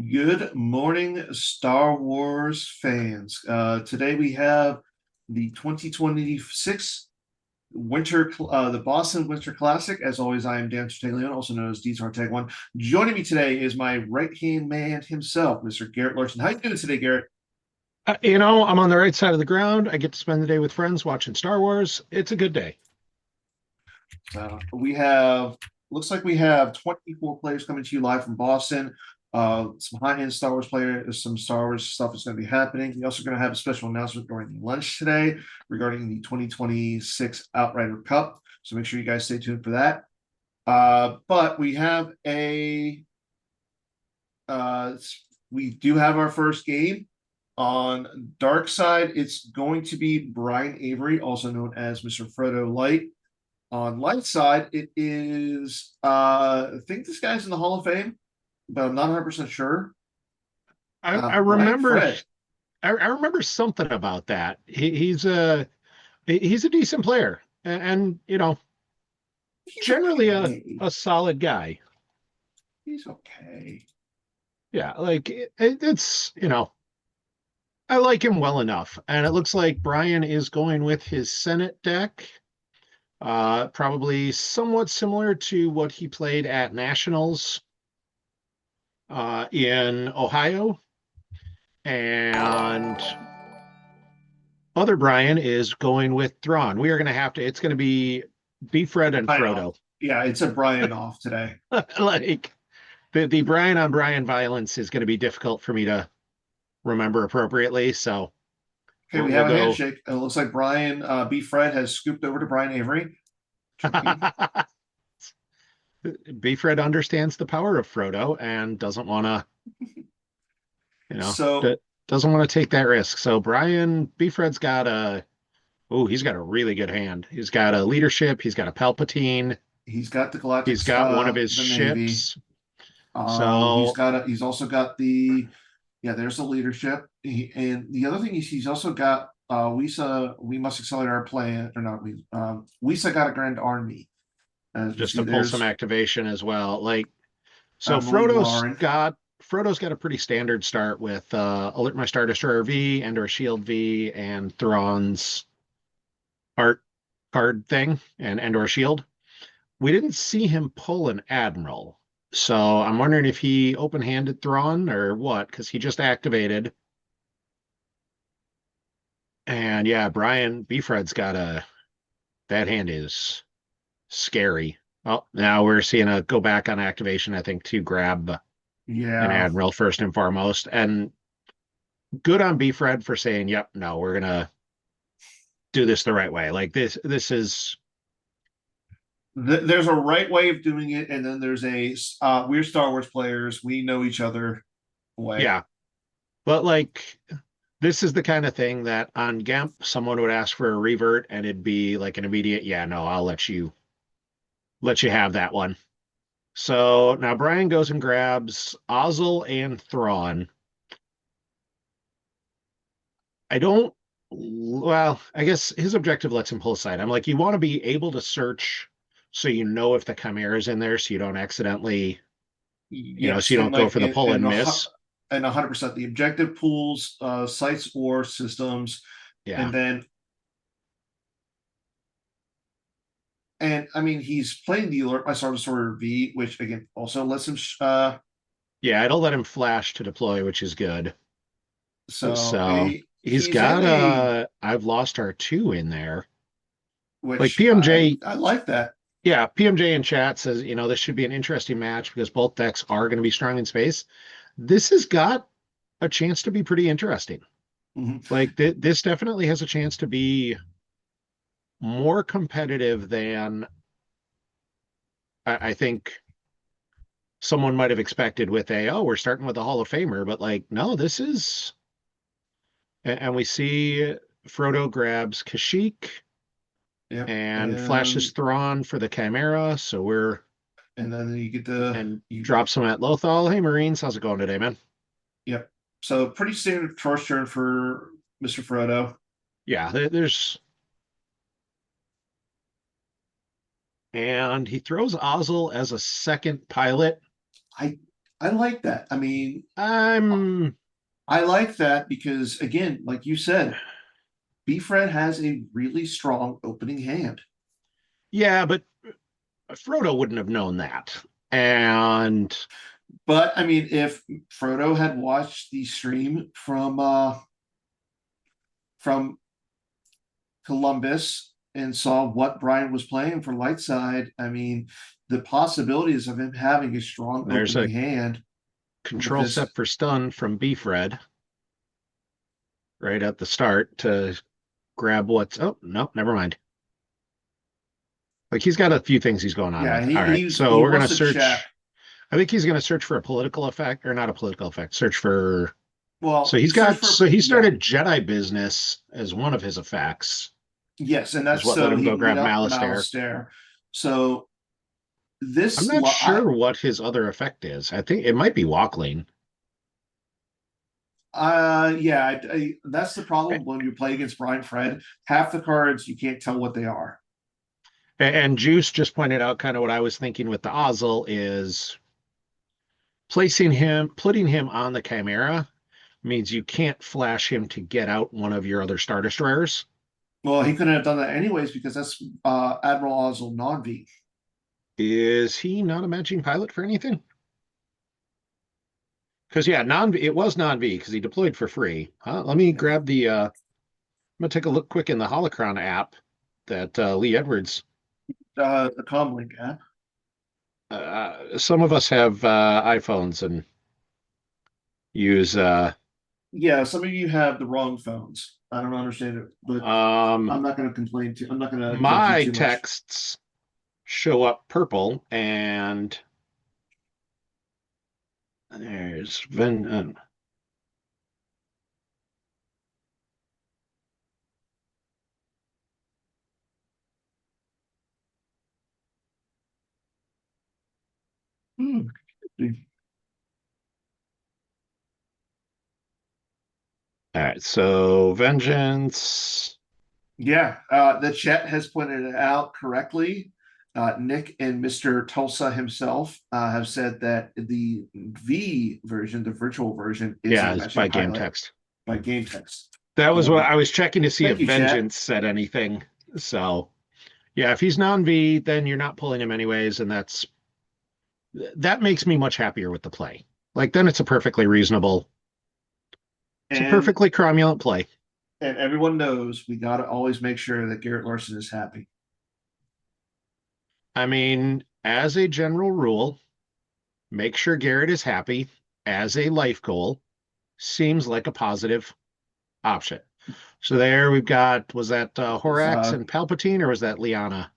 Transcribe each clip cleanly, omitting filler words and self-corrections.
Good morning, Star Wars fans. Today we have the 2026 the Boston Winter Classic. As always, I am Dan Tertaglione, also known as D's Tag One. Joining me today is my right-hand man himself, Mr. Garrett Larson. How you doing today, Garrett? I'm on the right side of the ground. I get to spend the day with friends watching Star Wars. It's a good day. We have looks like we have 24 players coming to you live from Boston. Some high-end Star Wars players, some Star Wars stuff is going to be happening. We're also going to have a special announcement during lunch today regarding the 2026 Outrider Cup. So make sure you guys stay tuned for that. But uh, we do have our first game on Dark Side. It's going to be Brian Avery, also known as Mr. Frodo Light. On light side, it is I think this guy's in the Hall of Fame, but I'm not 100% sure. I Brian remember Fred. I remember something about that. He's a decent player and He's generally okay. a solid guy. He's okay. Yeah, like it's I like him well enough. And it looks like Brian is going with his Senate deck. Probably somewhat similar to what he played at Nationals in Ohio. And other Brian is going with Thrawn. We are going to have to, it's going to be Fred and Brian off. Frodo. Yeah, it's a Brian off today. Like the Brian on Brian violence is going to be difficult for me to remember appropriately. So Okay, we we'll have a go. handshake. It looks like Brian B. Fred has scooped over to Brian Avery. Fred understands the power of Frodo and doesn't want to, you know, So doesn't want to take that risk. So Brian Fred's got he's got a really good hand. He's got a leadership. He's got a Palpatine. he's got the He's Galactics, got one of his the Navy. ships. So He's also got there's the leadership. And the other thing is he's also got we must accelerate our plan or not Wisa got a grand army. As we just see to pull some there's activation as well. Malik Lauren. Frodo's got a pretty standard start with Alert My Star Destroyer V and or Shield V and Thrawn's art card thing and or Shield. We didn't see him pull an Admiral. So I'm wondering if he open-handed Thrawn or what, because he just activated. And yeah, Brian Beefred's got that hand is scary. Oh, now we're seeing a go back on activation, I think, to grab an Yeah. Admiral first and foremost. And good on Beefred for saying, yep, no, we're gonna do this the right way. Like this is There's a right way of doing it, and then there's we're Star Wars players. We know each other way. yeah. But like this is the kind of thing that on Gemp, someone would ask for a revert and it'd be like an immediate, yeah, no, I'll let you have that one. So now Brian goes and grabs Ozzel and Thrawn. I don't, well, I guess his objective lets him pull aside. I'm like, you want to be able to search so you know if the Chimera is in there so you don't accidentally, so Yes, you and don't go like for the pull and a miss. and 100% the objective pools, sites or systems, Yeah. and then and I mean he's playing the Alert My Star Destroyer V, which again also lets him. Yeah, it'll let him flash to deploy, which is good. So So he's he's in got a I've lost our two in there. Like which PMJ, I like that. yeah, PMJ in chat says, this should be an interesting match because both decks are going to be strong in space. This has got a chance to be pretty interesting. Mhm. Like this definitely has a chance to be more competitive than I think someone might have expected with we're starting with a Hall of Famer, but like, no, this is, and we see Frodo grabs Kashyyyk Yep, and flashes Thrawn for the Chimera. So and then you get and you drops him at Lothal. Hey, Marines, how's it going today, man? yep. So pretty standard first turn for Mr. Frodo. Yeah, and he throws Ozzel as a second pilot. I I like that. I mean, I'm I like that because again, like you said, Beefred has a really strong opening hand. yeah, but Frodo wouldn't have known that. And But I mean, if Frodo had watched the stream from Columbus and saw what Brian was playing for Lightside, I mean, the possibilities of him having a strong there's opening a hand with control this. set for stun from Beefred right at the start to grab what's, oh, no, never mind. Like he's got a few things he's going on Yeah, with. All right. So he we're going to wants to check. search. I think he's going to search for a political effect or not a political effect, search for. Well, So he searched for, so he yeah, started Jedi business as one of his effects, yes, and is that's what let so him he go can get grab up Malistaire. Malistaire. So I'm this, not I, sure what his other effect is. I think it might be Walkling. yeah, that's the problem when you play against Brian Fred. Half the cards you can't tell what they are. And Juice just pointed out kind of what I was thinking with the Ozzel is putting him on the Chimera means you can't flash him to get out one of your other Star Destroyers. Well, he couldn't have done that anyways because that's Admiral Ozzel non-V. Is he not a matching pilot for anything? Because yeah, it was non-V because he deployed for free. Let me Yeah. grab the I'm gonna take a look quick in the Holocron app that Lee Edwards. The Comlink app. Some of us have iPhones and use Yeah, some of you have the wrong phones. I don't understand it, but um I'm not going to complain to. I'm not going to judge you my too much. texts show up purple and there's Ven Hmm. all right, so Vengeance. Yeah, the chat has pointed it out correctly. Nick and Mr. Tulsa himself have said that the V version, the virtual version, is a Yeah, it's matching by game pilot text. by game text. That was what So I was checking to see if thank you, chat. Vengeance said anything. So yeah, if he's non-V, then you're not pulling him anyways, and that makes me much happier with the play. Like then it's a And perfectly cromulent play. everyone knows we got to always make sure that Garrett Larson is happy. I mean, as a general rule, make sure Garrett is happy as a life goal seems like a positive option. So there we've got, was that Horax Uh, and Palpatine or was that Liana?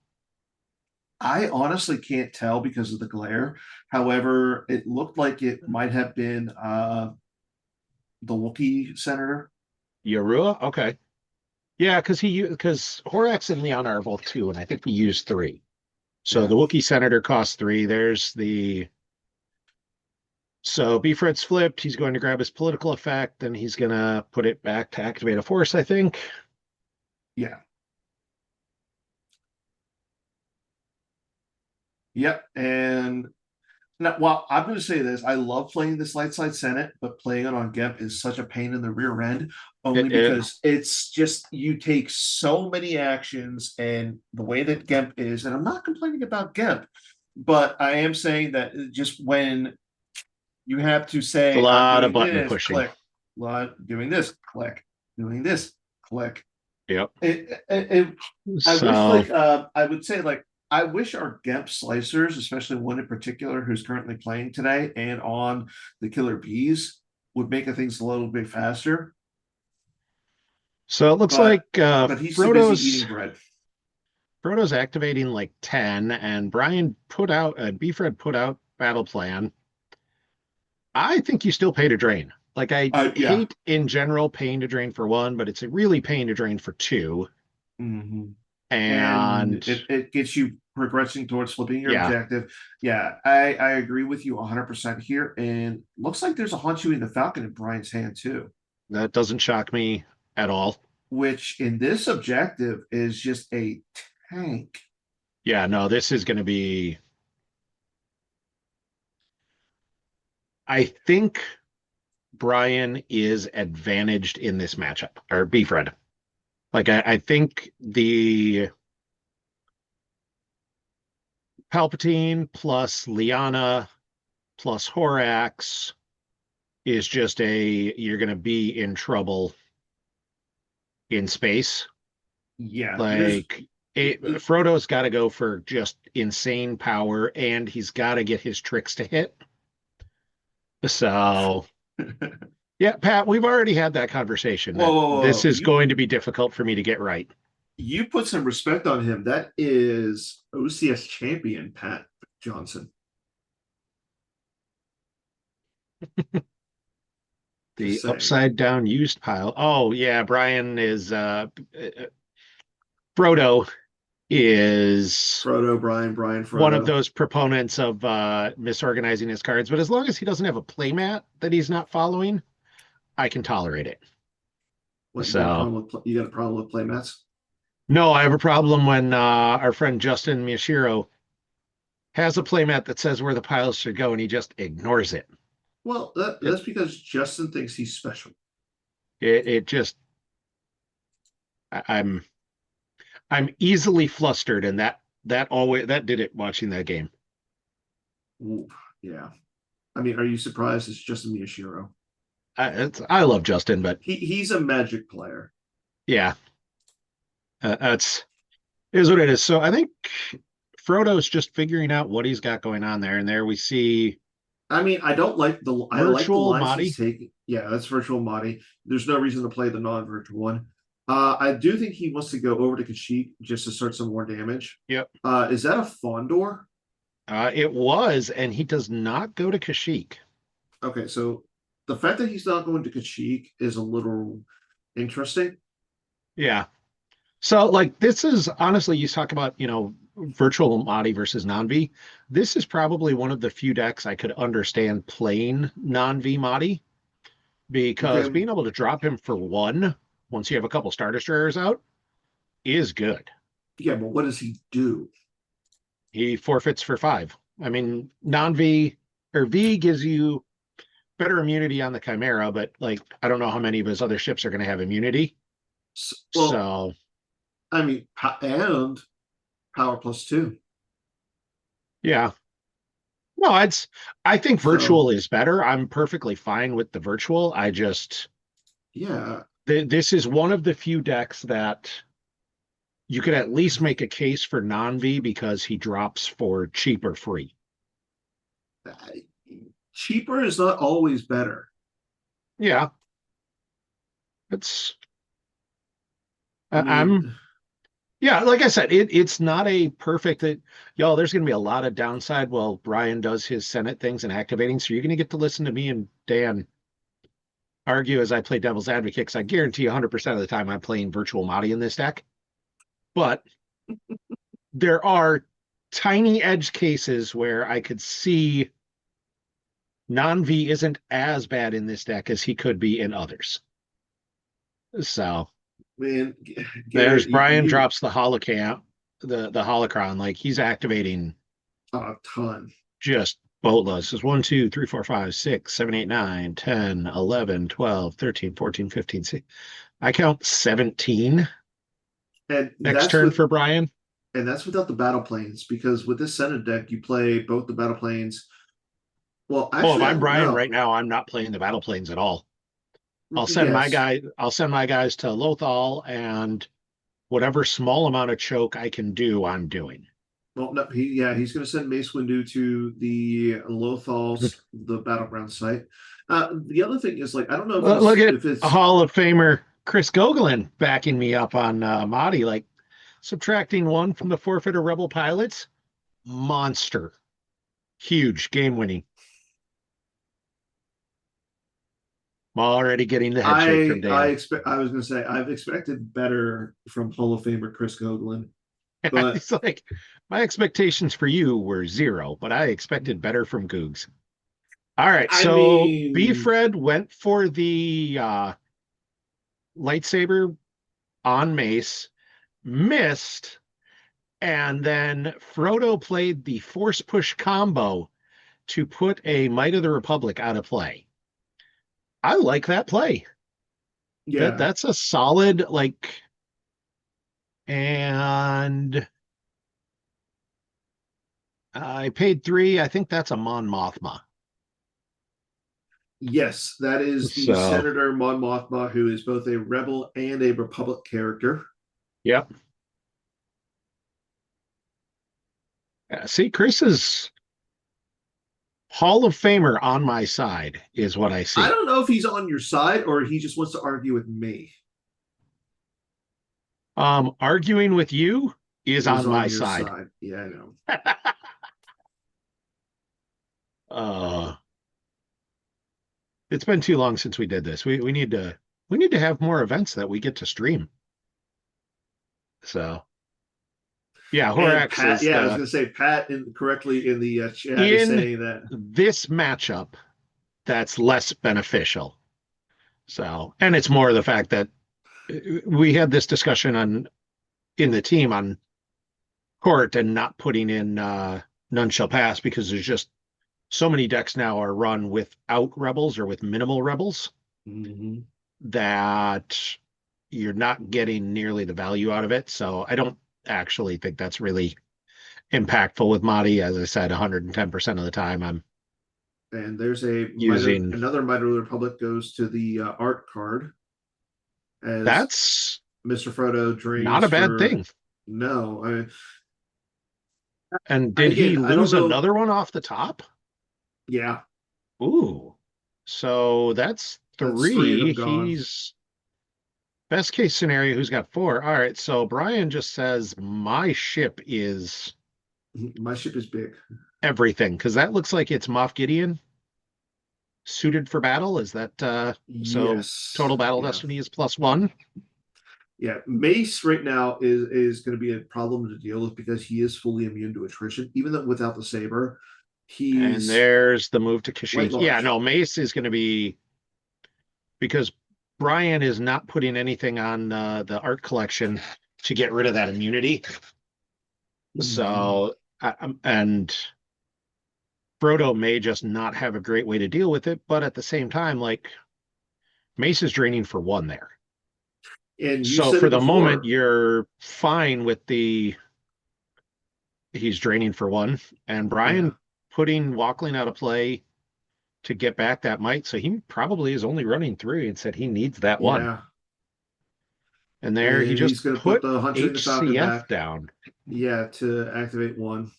I honestly can't tell because of the glare. However, it looked like it might have been the Wookiee senator. Yarua? Okay. Yeah, because Horax and Liana are both two, and I think he used three. So Yeah. the Wookiee Senator costs three. So Beefred's flipped. He's going to grab his political effect, and he's gonna put it back to activate a force, I think. Yeah. Yep. And now, well, I'm going to say this. I love playing this light side Senate, but playing it on GEP is such a pain in the rear end, only It because it's just you take so many actions and the way that GEMP is, and I'm not complaining about GEMP, but I am saying that just when you have to it's a say, I'm lot of doing button this, pushing. click, doing this, click, doing this, click. Yep. It I wish So like I would say like I wish our GEMP slicers, especially one in particular who's currently playing today and on the Killer Bees, would make things a little bit faster. so it looks But like he's too busy eating bread. Frodo's activating like 10, and Brian put out Beefred put out battle plan. I think you still pay to drain. Like I Yeah. hate in general paying to drain for one, but it's a really paying to drain for two. hmm And And it gets you progressing towards flipping your yeah, objective. Yeah, I agree with you 100% here. And looks like there's a Hanchu in the Falcon in Brian's hand too, that doesn't shock me at all. which in this objective is just a tank. Yeah, no, this is going to be I think Brian is advantaged in this matchup, or Beefred. Like I think the Palpatine plus Liana plus Horax is just you're going to be in trouble in space. Yeah, there's Like Frodo's got to go for just insane power, and he's got to get his tricks to hit. So, yeah, Pat, we've already had that conversation whoa, that whoa, this whoa. is going to be difficult for me to get right. You put some respect on him. That is OCS champion Pat Johnson. Just The saying. upside down used pile. Oh, yeah, Brian is Frodo is Frodo, Brian, one of Frodo. those proponents of misorganizing his cards, but as long as he doesn't have a playmat that he's not following, I can tolerate it. What you got a So, problem with? You got a problem with playmats? no, I have a problem when our friend Justin Miyashiro has a playmat that says where the piles should go and he just ignores it. Well, It that's because Justin thinks he's special. it just I'm easily flustered, and that did it watching that game. Ooh, yeah. I mean, are you surprised it's Justin Miyashiro? I love Justin, but He's a magic player. yeah, that's is what it is. So I think Frodo's just figuring out what he's got going on there, and there we see I mean, I like the virtual lines he's Mahdi. taking. Yeah, that's virtual Madi. There's no reason to play the non-virtual one. I do think he wants to go over to Kashyyyk just to start some more damage. Yep, Is that a Fondor? it was, and he does not go to Kashyyyk. Okay, so the fact that he's not going to Kashyyyk is a little interesting. Yeah. So like this is honestly, you talk about, virtual Mahdi versus non-V. This is probably one of the few decks I could understand playing non-V Mahdi because Okay, being able to drop him for one once you have a couple Star Destroyers out is good. yeah, but what does he do? He forfeits for five. I mean, non-V or V gives you better immunity on the Chimera, but like I don't know how many of his other ships are going to have immunity. Well, So I mean, and power plus two. yeah. No, I think So virtual is better. I'm perfectly fine with the virtual. I just yeah, this is one of the few decks that you could at least make a case for non-V because he drops for cheap or free. cheaper is not always better. Yeah, it's I mean, I'm yeah, like I said, it's not a perfect that y'all. There's going to be a lot of downside while Brian does his Senate things and activating. So you're going to get to listen to me and Dan argue as I play devil's advocate. Because I guarantee 100% of the time I'm playing virtual Mahdi in this deck. But there are tiny edge cases where I could see non-V isn't as bad in this deck as he could be in others. So man, there's Garrett, Brian drops the holocam, the holocron, like he's activating a ton. just boatloads. It's 1, 2, 3, 4, 5, 6, 7, 8, 9, 10, 11, 12, 13, 14, 15. I count 17 And next that's turn with for Brian. and that's without the battle planes, because with this Senate deck, you play both the battle planes. Well, Oh, if actually, I'm Brian no. right now, I'm not playing the battle planes at all. Yes. I'll send my guys to Lothal and whatever small amount of choke I can do, I'm doing. Well, no, he's going to send Mace Windu to the Lothal's, the battleground site. The other thing is, like, I don't know Look at if a it's Hall of Famer Chris Gogolin backing me up on Mahdi, like subtracting one from the forfeit of Rebel pilots. Monster. Huge game winning. I'm already getting the head shake from I Dan. expect I was going to say I've expected better from Hall of Famer Chris Goglin, but It's like my expectations for you were zero, but I expected better from Googs. All right, I so B mean, Fred went for the lightsaber on Mace, missed, and then Frodo played the force push combo to put a Might of the Republic out of play. I like that play. Yeah. That's a solid like, and I paid 3. I think that's a Mon Mothma. Yes, that is the So, Senator Mon Mothma, who is both a rebel and a Republic character. yep. See, Chris is Hall of Famer on my side, is what I I see. don't know if he's on your side or he just wants to argue with me. Arguing with you is Is on on my your side. side. Yeah, I know. uh, it's been too long since we did this. We need to have more events that we get to stream. So yeah, And Horax Pat, is yeah, I was the going to say Pat correctly in the chat is in saying that. this matchup that's less beneficial. So, and it's more the fact that we had this discussion on in the team on court and not putting in none shall pass because there's just so many decks now are run without rebels or with minimal rebels Mhm. that you're not getting nearly the value out of it. So I don't actually think that's really impactful with Madi. As I said, 110% of the time I'm And there's a minor, using another minor Republic goes to the art card as that's Mr. Frodo not drains a bad for thing. no. And did he Again, I don't lose know. another one off the top? Yeah, Ooh. So that's that's three of 3. them gone. He's best case scenario, who's got 4? All right. So Brian just says my ship is My ship is big. everything because that looks like it's Moff Gideon suited for battle. Is that so Yes. total battle Yeah. destiny is +1? Yeah. Mace right now is going to be a problem to deal with because he is fully immune to attrition, even though without the saber, And he's there's the move to light Kashyyyk. Yeah, large. no, Mace is going to be because Brian is not putting anything on the art collection to get rid of that immunity. Mhm. So, and Frodo may just not have a great way to deal with it, but at the same time, like Mace is draining for 1 there. And you So said for it the moment, before. you're fine with the he's draining for 1, and Yeah. Brian putting Walkling out of play to get back that might. So he probably is only running 3 and said he needs that 1. Yeah. And there he And just he's going to put put the Hunter and the Falcon HCF back. down. Yeah, to activate one.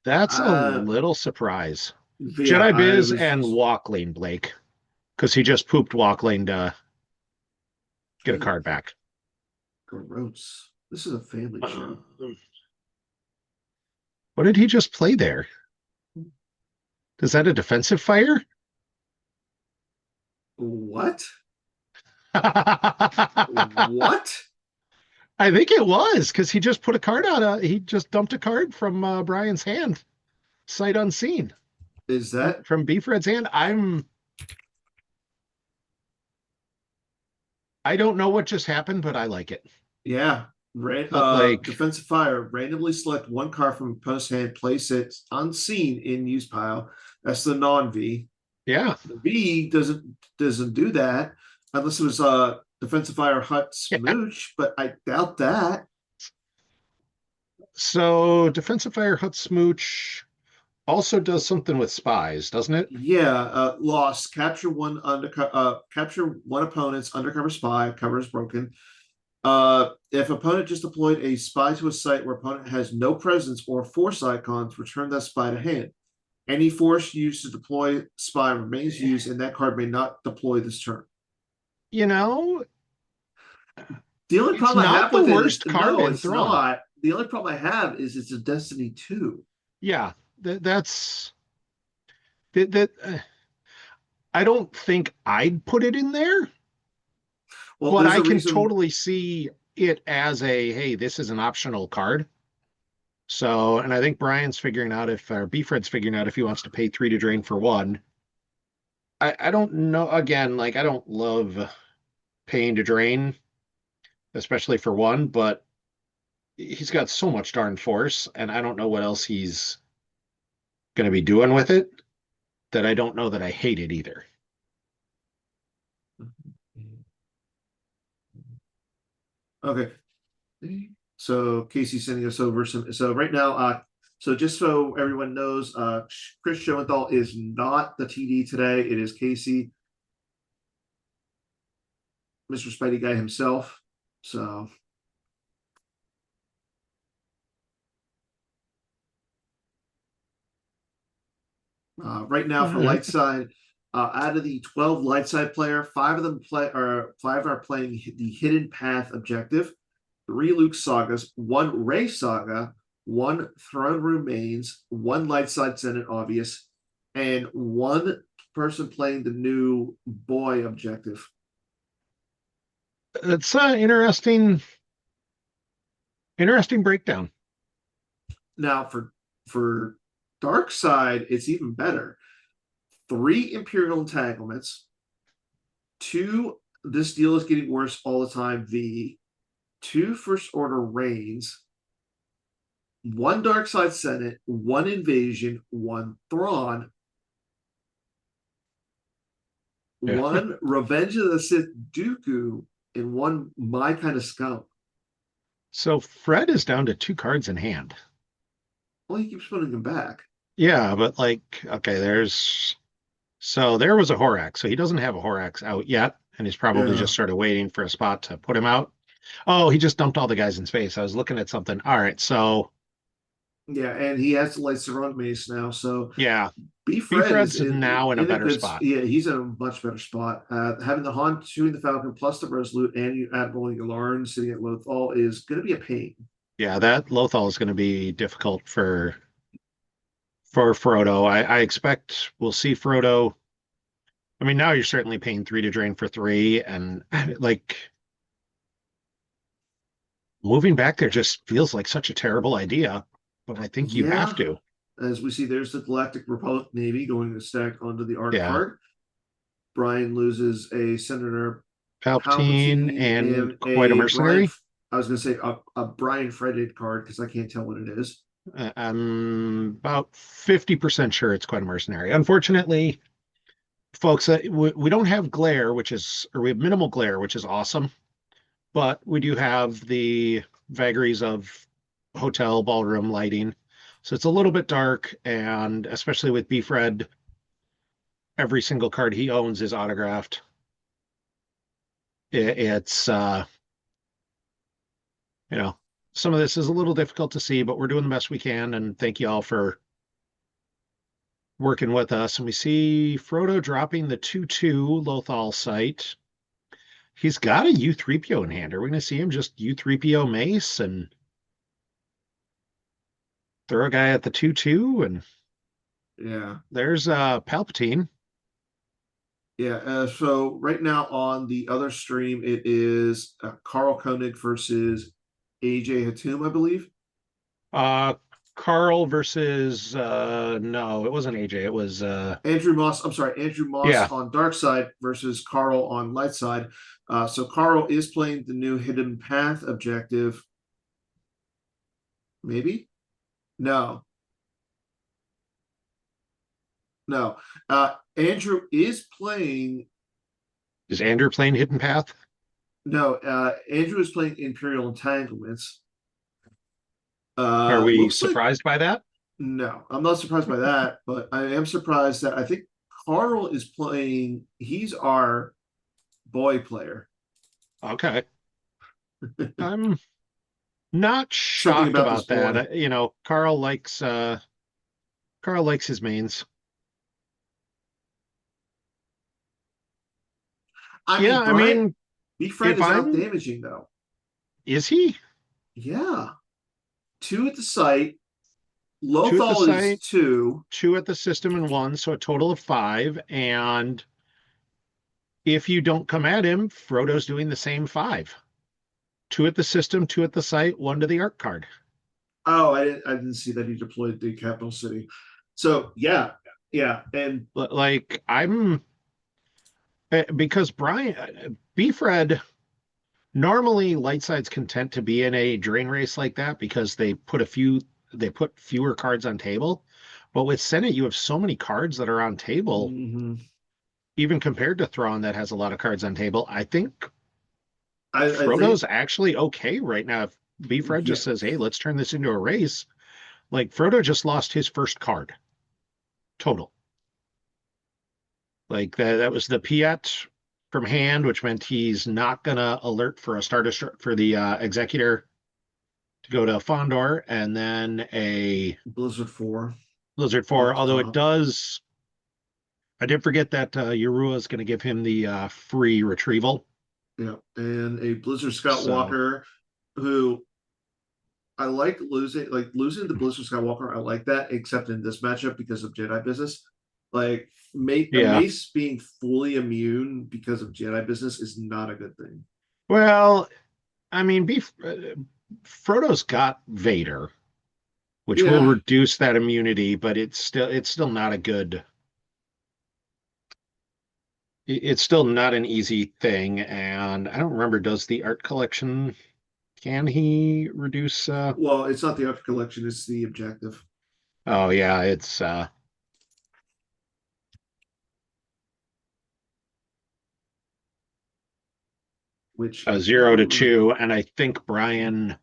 That's a Uh, little surprise. yeah, Jedi I Biz and was. Walkling, Blake, because he just pooped Walkling to get a Ew, card back. gross. This is a family Uh, show. what did he just play there? Is that a defensive fire? What? I What think it was because he just put a card out. He just dumped a card from Brian's hand, sight unseen, is from, that? from Beefred's hand. I don't know what just happened, but I like it. Yeah. But like, Defensive fire. Randomly select one card from opponent's hand, place it unseen in use pile. That's the non-V. yeah, The V doesn't do that unless it was defensive fire hut yeah. smooch, but I doubt that. So defensive fire hut smooch also does something with spies, doesn't it? Yeah, loss. Capture one opponent's undercover spy. Cover is broken. If opponent just deployed a spy to a site where opponent has no presence or force icons, return that spy to hand. Any force used to deploy spy remains used, and that card may not deploy this turn. You know, The only it's problem I not have the with it is worst card no, in it's Thrawn. not. The only problem I have is it's a Destiny 2. Yeah, that's that. I don't think I'd put it in there, Well, but there's I a can reason. totally see it as a hey, this is an optional card. So, and I think Brian's figuring out if, or B-Fred's figuring out if he wants to pay 3 to drain for 1. I don't know. Again, like I don't love paying to drain, especially for 1, but he's got so much darn force, and I don't know what else he's going to be doing with it. that I don't know that I hate it either. Okay. So Casey sending us over some. So right now, so just so everyone knows, Chris Schoenthal is not the TD today. It is Casey, Mr. Spidey guy himself. So right now All for right. light side, out of the 12 light side player, five are playing the Hidden Path objective, 3 Luke sagas, 1 Rey saga, 1 Throne Remains, 1 light side Senate obvious, and 1 person playing the new boy objective. It's interesting breakdown. Now for dark side, it's even better. 3 Imperial entanglements, 2 this deal is getting worse all the time V, 2 First Order reigns, 1 Dark Side Senate, 1 Invasion, 1 Thrawn, Yeah. 1 Revenge of the Sith Dooku, and 1 My Kind of Scum. So Fred is down to 2 cards in hand. Well, he keeps putting them back. Yeah, but like, okay, there was a Horax, so he doesn't have a Horax out yet, and he's probably Yeah. just sort of waiting for a spot to put him out. Oh, he just dumped all the guys in space. I was looking at something. All right, so Yeah, and he has to light Sarung Mace now. So yeah, B B Fred is Fred's now in a in a better good. spot. Yeah, he's in a much better spot. Having the Han shooting the Falcon plus the Resolute and Admiral Yularen sitting at Lothal is going to be a pain. Yeah, that Lothal is going to be difficult for Frodo. I expect we'll see Frodo. I mean, now you're certainly paying 3 to drain for 3, and like moving back there just feels like such a terrible idea, but I think you have Yeah, to. as we see, there's the Galactic Republic Navy going to stack onto the art Yeah. card. Brian loses a Senator Palpatine Palpatine and and quite a a Brian. mercenary. I was going to say a Brian Fredid card because I can't tell what it is. I'm about 50% sure it's quite a mercenary. Unfortunately, folks, we don't have glare, or we have minimal glare, which is awesome, but we do have the vagaries of hotel ballroom lighting. So it's a little bit dark, and especially with Beef Red, every single card he owns is autographed. It's you know, some of this is a little difficult to see, but we're doing the best we can, and thank you all for working with us. And we see Frodo dropping the 2/2 Lothal site. He's got a U3PO in hand. Are we going to see him just U3PO Mace and throw a guy at the 2/2? And Yeah. there's Palpatine. Yeah. So right now on the other stream, it is Carl Koenig versus AJ Hatum, I believe. Uh Carl versus no, it wasn't AJ. It was Andrew Moss. I'm sorry, Andrew Moss yeah. on dark side versus Carl on light side. So Carl is playing the new Hidden Path objective. Maybe no, no. Andrew is playing. Is Andrew playing Hidden Path? No, Andrew is playing Imperial Entanglements. Are we Looks like surprised by that? no. I'm not surprised by that, but I am surprised that I think Carl is playing. He's our boy player. Okay. I'm not Something shocked about this about that. boy. Carl likes his mains. I Yeah, mean, I Brian mean, B. Fred if is out I'm damaging though. is he? Yeah, 2 at the site. 2 at the Lothal is site, 2. 2 at the system, and 1, so a total of 5. And if you don't come at him, Frodo's doing the same 5. 2 at the system, 2 at the site, 1 to the art card. Oh, I didn't see that he deployed the capital city. So yeah, yeah, and Like I'm because Brian Beefred normally light side's content to be in a drain race like that because they put fewer cards on table. But with Senate, you have so many cards that are on table, Hmm. even compared to Thrawn that has a lot of cards on table. I think I think Frodo's actually okay right now. If B Fred yeah. just says, "Hey, let's turn this into a race," like Frodo just lost his first card total. Like that was the Piet from hand, which meant he's not gonna alert for a starter for the executor to go to Fondor, and then a Blizzard 4 Blizzard off 4. the Although it top. does, I did forget that Yorua is going to give him the free retrieval. Yeah. And a Blizzard Scout So Walker who I like losing the Blizzard Scout Walker. I like that, except in this matchup because of Jedi business. Like a yeah, mace being fully immune because of Jedi business is not a good thing. well, I mean, Frodo's got Vader, which will Yeah. reduce that immunity, but it's still not a good. It's still not an easy thing, and I don't remember. Does the art collection can he reduce? Well, it's not the art collection; it's the objective. Oh yeah, it's Which a he 0 to 2, and I think Brian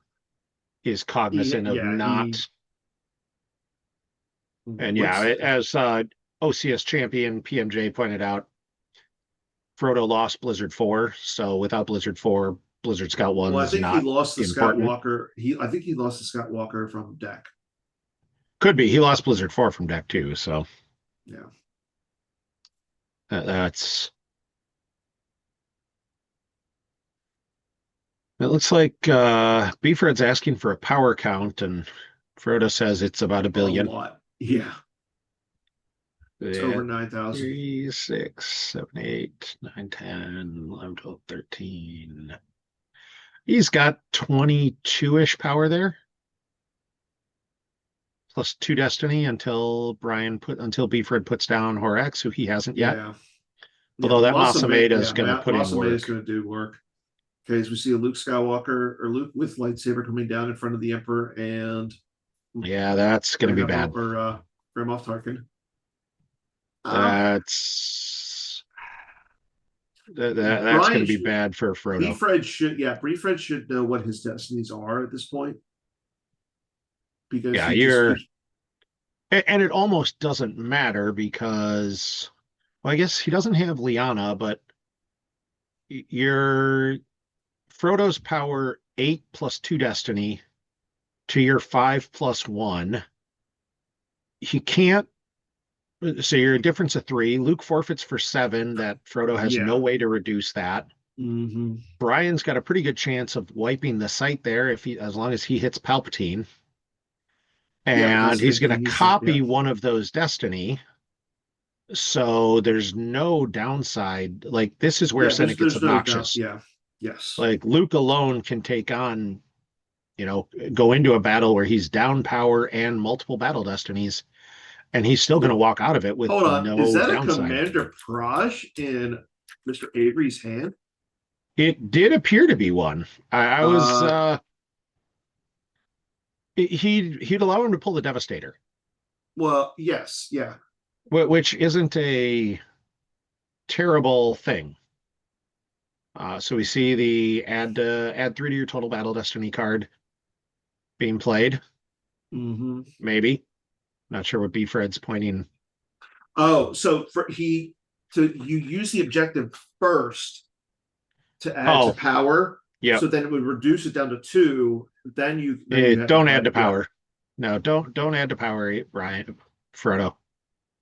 is cognizant of he not. And yeah, what's as OCS champion PMJ pointed out, Frodo lost Blizzard 4, so without Blizzard 4, Blizzard Scout well, I 1's think he not lost the Scott important. Walker. I think he lost the Scott Walker from deck. Could be. He lost Blizzard 4 from deck too, so Yeah. that's. It looks like Beefred's asking for a power count, and Frodo says it's about a A billion. lot. Yeah. It's over Yeah. 9,000. 3, 6, 7, 8, 9, 10, 11, 12, 13. He's got 22-ish power there, plus 2 destiny until Beefred puts down Horax, who he hasn't yet. Yeah. Yeah. Although that Masameda is Yeah. going to put in Masame is work. going to do work. Okay. As we see a Luke Skywalker or Luke with lightsaber coming down in front of the Emperor and Yeah, that's going to Grand be Admiral bad. or Grand Moff Tarkin. Um, That's that's going Brian to be bad for Frodo. Fred should know what his destinies are at this point because Yeah, he just you're, keeps. and it almost doesn't matter because, well, I guess he doesn't have Liana, but your Frodo's power 8 plus 2 destiny to your 5 plus 1. He can't. So you're a difference of 3. Luke forfeits for 7. That Frodo has no Yeah. way to reduce that. Mm-hmm. Brian's got a pretty good chance of wiping the site there if he, as long as he hits Palpatine. Yeah, And because he's going he to needs to. Yeah. copy one of those destiny. So there's no downside. Like this is where Yeah. Senate gets There's no doubt. obnoxious. Yeah. Yes. Like Luke alone can take on, go into a battle where he's down power and multiple battle destinies, and he's still going to Well, walk out of it with hold on. Is no that a downside. Commander Praj in Mr. Avery's hand? It did appear to be one. I was Uh. he'd allow him to pull the Devastator, Well. Yes. Yeah. which isn't a terrible thing. So we see the add 3 to your total battle destiny card being played. Mm-hmm. Maybe. Not sure what B Fred's pointing. Oh, so you use the objective first to add to Oh, power. yep. So then it would reduce it down to 2. Then you have to Don't add to add. Yeah. power. No, don't add to power, Brian. Frodo.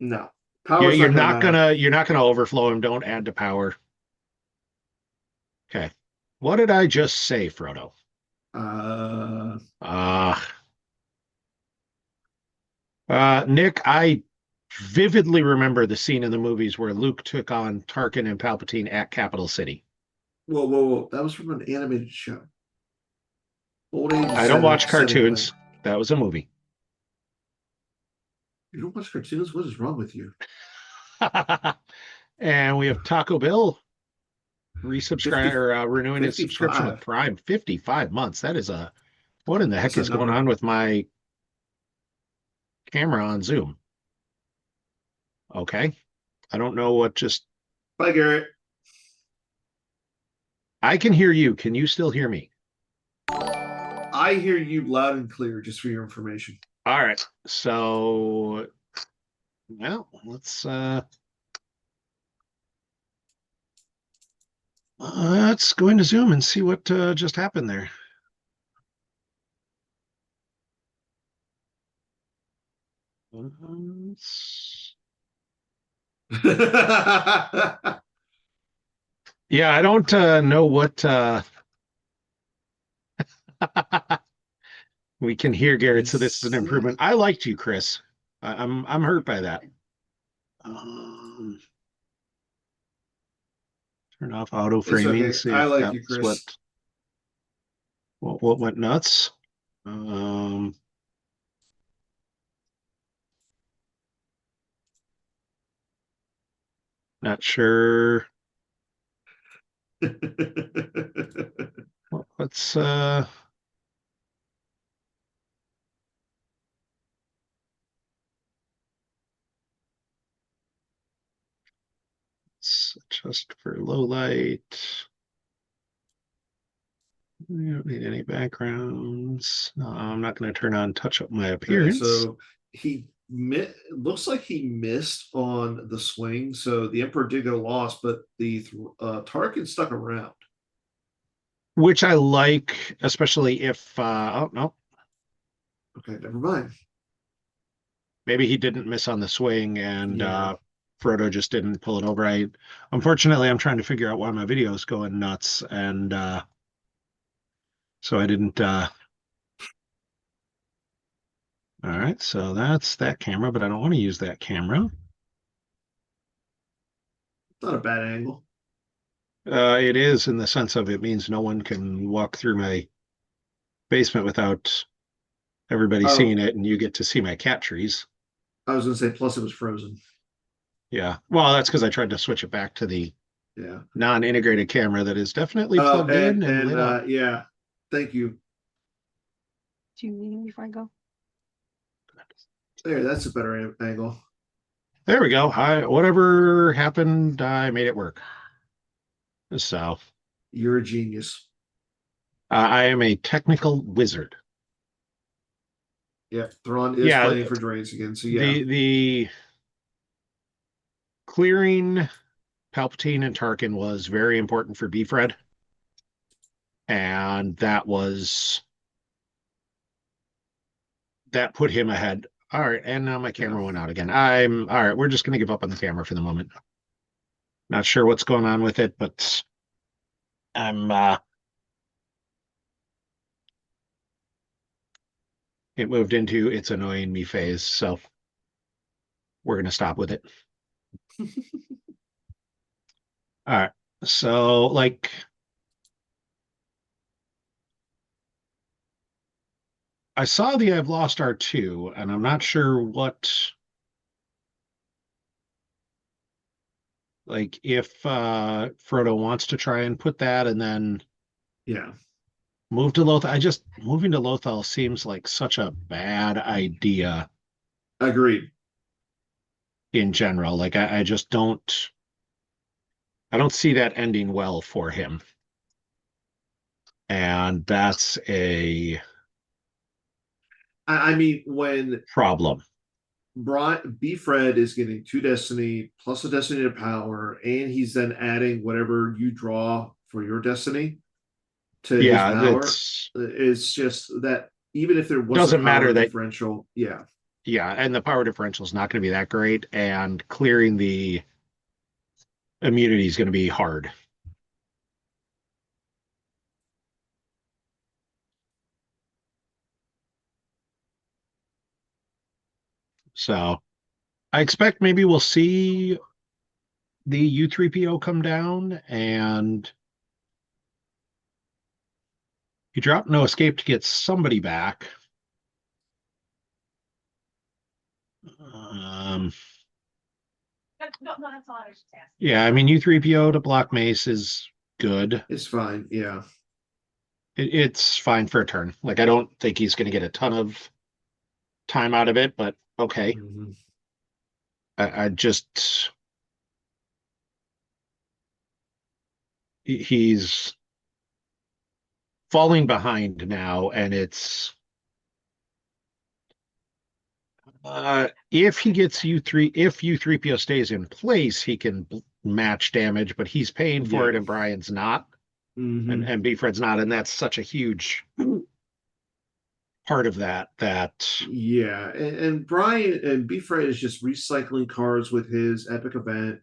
No. You're, Power's you're not gonna not matter. gonna you're not gonna overflow him. Don't add to power. Okay. What did I just say, Frodo? Uh Uh Nick, I vividly remember the scene in the movies where Luke took on Tarkin and Palpatine at Capital City. whoa. That was from an animated show. Old age I don't watch setting cartoons. thing. That was a movie. You don't watch cartoons? What is wrong with you? And we have Taco Bill 50, renewing his subscription with 55. Prime. 55 months. That is what in the What's heck that is going number? on with my camera on Zoom? Okay. I don't know what just. Bye, Garrett. I can hear you. Can you still hear me? I hear you loud and clear, just for your information. All right. So, well, let's go into Zoom and see what just happened there. Yeah, I don't know what we can hear, Garrett. So this is an improvement. I liked you, Chris. I'm hurt by that. Um, turn off auto It's framing. okay. See I if like that you, was Chris. what went nuts. Um, Not sure. Let's adjust for low light. We don't need any backgrounds. I'm not going to turn on touch up my Okay, appearance. so looks like he missed on the swing. So the Emperor did go lost, but the Tarkin stuck around. Which I like, especially if oh no, Okay, never mind. maybe he didn't miss on the swing and Yeah. Frodo just didn't pull it over. Unfortunately I'm trying to figure out why my video is going nuts and so I didn't all right, so that's that camera, but I don't want to use that camera. Not a bad angle. It is in the sense of it means no one can walk through my basement without everybody Oh, seeing it, and you get to see my cat trees. I was gonna say plus it was frozen. Yeah. Well, that's because I tried to switch it back to the Yeah. non-integrated camera that is definitely Oh, plugged in and lit up. yeah. Thank you. Do you need me before I go? There, that's a better angle. There we go. Whatever happened, I made it work. So You're a genius. I am a technical wizard. Yeah, Thrawn is Yeah, playing for Drains again. So yeah, the clearing Palpatine and Tarkin was very important for Beefred, and that put him ahead. All right, and now my yeah. camera went out again. I'm all right. We're just gonna give up on the camera for the moment. Not sure what's going on with it, but I'm it moved into it's annoying me phase, so we're gonna stop with it. All right. So like I saw the I've lost R2, and I'm not sure what like if Frodo wants to try and put that and then Yeah, move to Lothal. Moving to Lothal seems like such a bad idea agreed. in general. Like I just I don't see that ending well for him. And that's a I mean, when problem. Fred is getting two destiny plus a destiny to power, and he's then adding whatever you draw for your destiny to his Yeah, power. it's It's just that even if there was a doesn't matter power that differential, yeah, yeah, and the power differential is not going to be that great, and clearing the immunity is going to be hard. So I expect maybe we'll see the U3PO come down and he dropped no escape to get somebody back. Um, No, that's all I was just asking. yeah, I mean U3PO to block Mace is good. it's fine. Yeah, It's fine for a turn. Like I don't think he's going to get a ton of time out of it, but okay. mm-hmm. I just he's falling behind now, and it's if he gets U3, if U3PO stays in place, he can match damage, but he's paying for Yeah. it, and Brian's not, Mhm. and B-Fred's not, and that's such a huge part of that. Yeah, and Brian and B-Fred is just recycling cards with his epic event.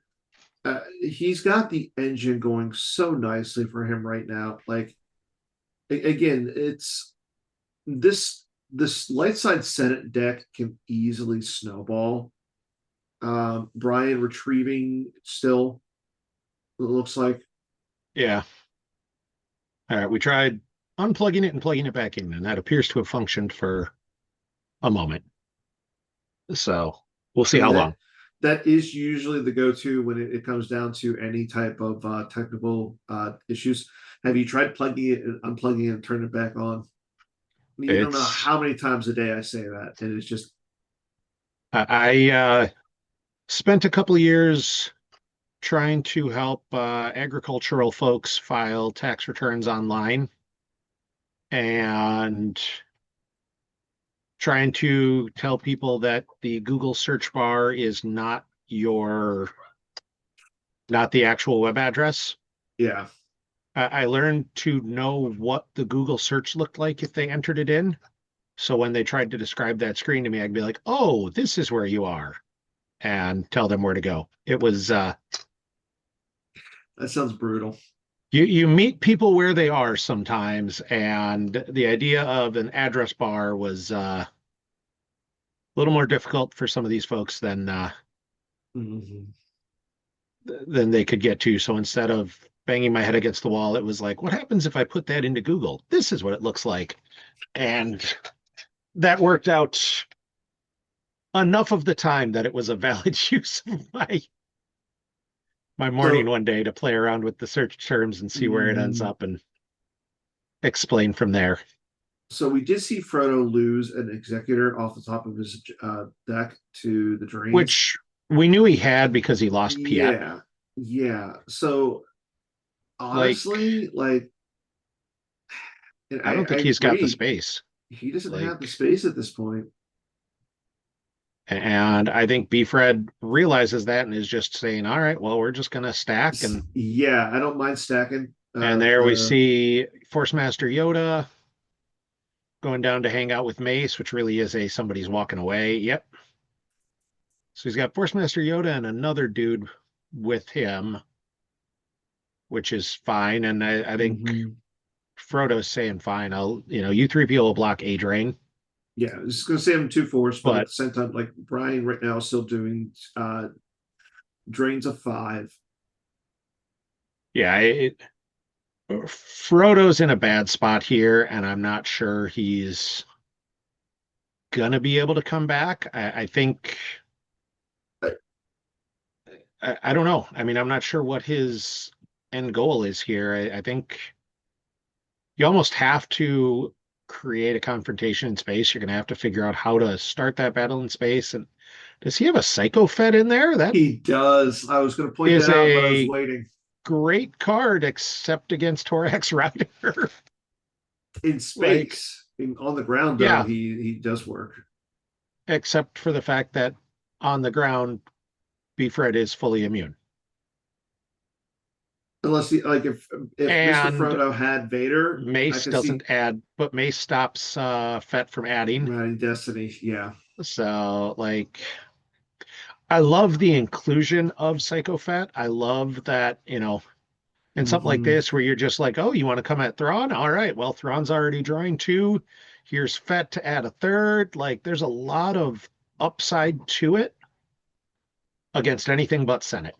He's got the engine going so nicely for him right now. Like again, it's this light side Senate deck can easily snowball. Brian retrieving still, it looks like. Yeah. All right, we tried unplugging it and plugging it back in, and that appears to have functioned for a moment. So we'll I see mean how long. that is usually the go-to when it comes down to any type of technical issues. Have you tried plugging it and unplugging it and turning it back on? You don't know It's how many times a day I say that, and it's just I spent a couple of years trying to help agricultural folks file tax returns online and trying to tell people that the Google search bar is not the actual web address. yeah. I learned to know what the Google search looked like if they entered it in. So when they tried to describe that screen to me, I'd be like, "Oh, this is where you are," and tell them where to go. It was That sounds brutal. you meet people where they are sometimes, and the idea of an address bar was a little more difficult for some of these folks Mhm. than they could get to. So instead of banging my head against the wall, it was like, what happens if I put that into Google? This is what it looks like. And that worked out enough of the time that it was a valid use of my morning So, one day to play around with the search terms and see where it ends mhm. up and explain from there. So we did see Frodo lose an executor off the top of his deck to the drains. Which we knew he had because he lost Piet. Yeah, yeah. So Like, honestly, like, and I don't I think he's got the agree. space. He doesn't have the Like, space at this point. and I think Beefred realizes that and is just saying, all right, well, we're just going to stack. Yeah, I don't mind stacking. And there we see Force Master Yoda going down to hang out with Mace, which really is somebody's walking away. Yep. So he's got Force Master Yoda and another dude with him, which is fine. And I think Mhm. Frodo's saying, fine, U3PO will block A Drain. Yeah, I was just gonna say I'm two force, but at But the same time, like Brian right now is still doing drains of 5. yeah, Frodo's in a bad spot here, and I'm not sure he's gonna be able to come back. I think I don't know. I mean, I'm not sure what his end goal is here. I think you almost have to create a confrontation in space. You're going to have to figure out how to start that battle in space. And does he have a Psycho Fed in there? That He does. I was gonna point is that out, but I was a waiting. great card, except against Torax Rider. In Like, space, on the ground though, yeah, he does work. except for the fact that on the ground, Beefred is fully immune. Unless he like if Mr. And Frodo had Vader, I Mace could see doesn't add, but Mace stops Fett from adding. adding Destiny. Yeah. So, like, I love the inclusion of Psycho Fett. I love that, in something like Hmm. this where you're just like, oh, you want to come at Thrawn? All right, well, Thrawn's already drawing 2. Here's Fett to add a 3rd. Like, there's a lot of upside to it against anything but Senate.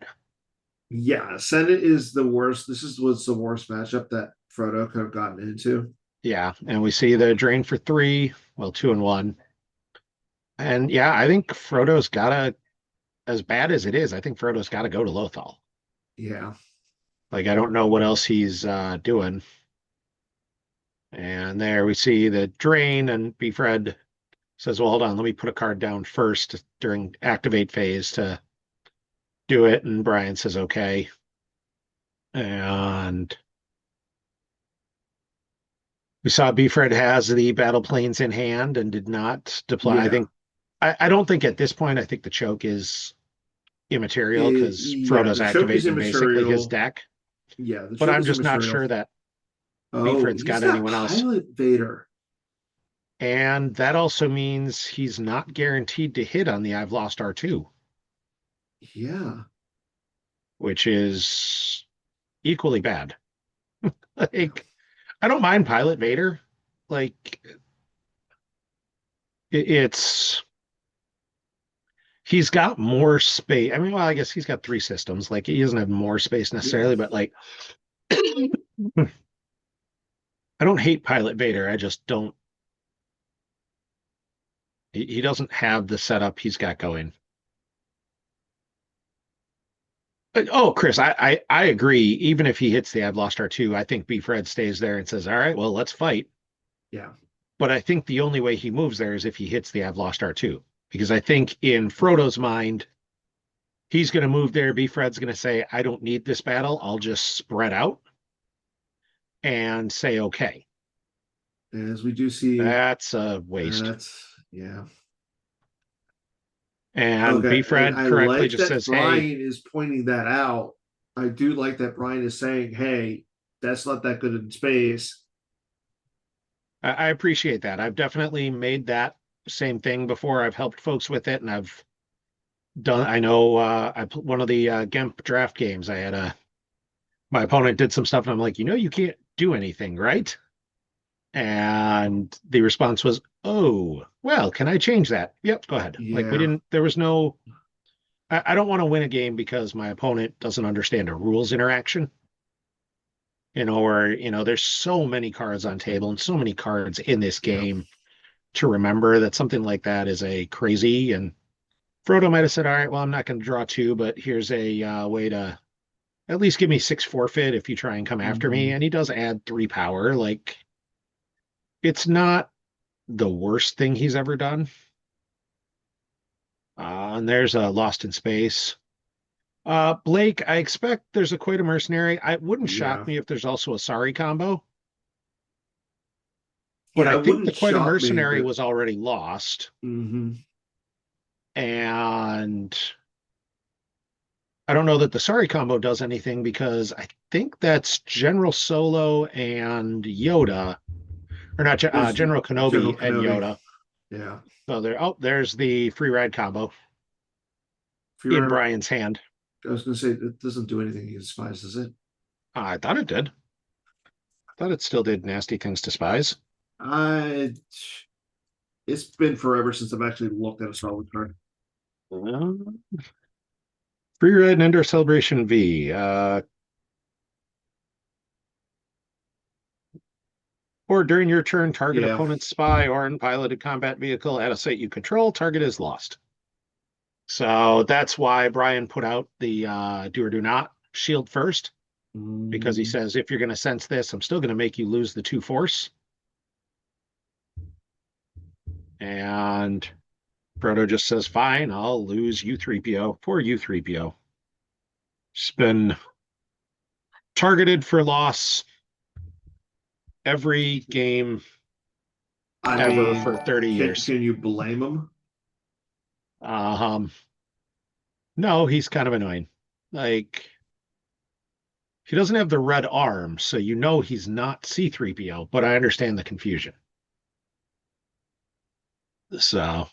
Yeah, Senate is the worst. Was the worst matchup that Frodo could have gotten into. Yeah, and we see the drain for 3, well, 2 and 1. And yeah, I think Frodo's gotta, as bad as it is, I think Frodo's gotta go to Lothal. Yeah. Like, I don't know what else he's doing. And there we see the drain and Beefred Says, well, hold on, let me put a card down first during activate phase to do it. And Brian says, okay. And we saw Beefred has the battle planes in hand and did not deploy. Yeah. I don't think at this point, I think the choke is immaterial because Yeah, Frodo's the choke is activating basically his immaterial. deck. Yeah, the But choke I'm is just not immaterial. sure that Oh, Beefred's he's got got anyone else. Pilot Vader. And that also means he's not guaranteed to hit on the I've lost R2, Yeah. which is equally bad. Like, I don't mind Pilot Vader. Like, it's he's got more space. I mean, well, I guess he's got three systems. Like, he doesn't have more space Yeah. necessarily, but like, I don't hate Pilot Vader. I just don't. He doesn't have the setup he's got going. Oh, Chris, I agree. Even if he hits the I've lost R2, I think Beefred stays there and says, all right, well, let's fight. Yeah. But I think the only way he moves there is if he hits the I've lost R2. Because I think in Frodo's mind, he's going to move there. Beefred's going to say, I don't need this battle. I'll just spread out and say, okay. As we do see, That's a waste. yeah. And Okay, and Beefred I correctly like just that says, hey, Brian is pointing that out. I do like that Brian is saying, "Hey, that's not that good in space." I appreciate that. I've definitely made that same thing before. I've helped folks with it, and I've done. I know one of the Gemp draft games. I had my opponent did some stuff, and I'm like, you can't do anything, right? And the response was, oh, well, can I change that? Yep, go ahead. Like we Yeah, didn't. There was no. I don't want to win a game because my opponent doesn't understand a rules interaction. Or there's so many cards on table and so many cards in this yeah, game to remember that something like that is a crazy. And Frodo might have said, all right, well, I'm not going to draw two, but here's a way to at least give me 6 forfeit if you try and come after me. mhm, And he does add 3 power. Like, it's not the worst thing he's ever done. And there's a Lost in Space. Blake, I expect there's a Quota Mercenary. It wouldn't shock yeah, me if there's also a Sorry combo, but yeah. I It think the wouldn't Quota shock me, Mercenary but was already lost. mhm. And I don't know that the Sorry combo does anything because I think that's General Solo and Yoda, or not There's General General Kenobi and Kenobi. Yoda. Yeah, So there's the free ride combo if you in remember, Brian's hand. I was going to say it doesn't do anything against spies, does it? I thought it did. I thought it still did nasty things to spies. I. It's been forever since I've actually looked at a Star Wars card. Free ride and Endor Celebration V. Or during your turn, target Yeah, opponent's spy or unpiloted combat vehicle at a site you control. Target is lost. So that's why Brian put out the do or do not shield first, because he mm, says if you're going to sense this, I'm still going to make you lose the 2 force. And Frodo just says, fine, I'll lose U3PO. Poor U3PO. It's been targeted for loss every game I ever mean, for 30 can years. can you blame him? Um, no, he's kind of annoying. Like, he doesn't have the red arm, so he's not C3PO, but I understand the confusion. So,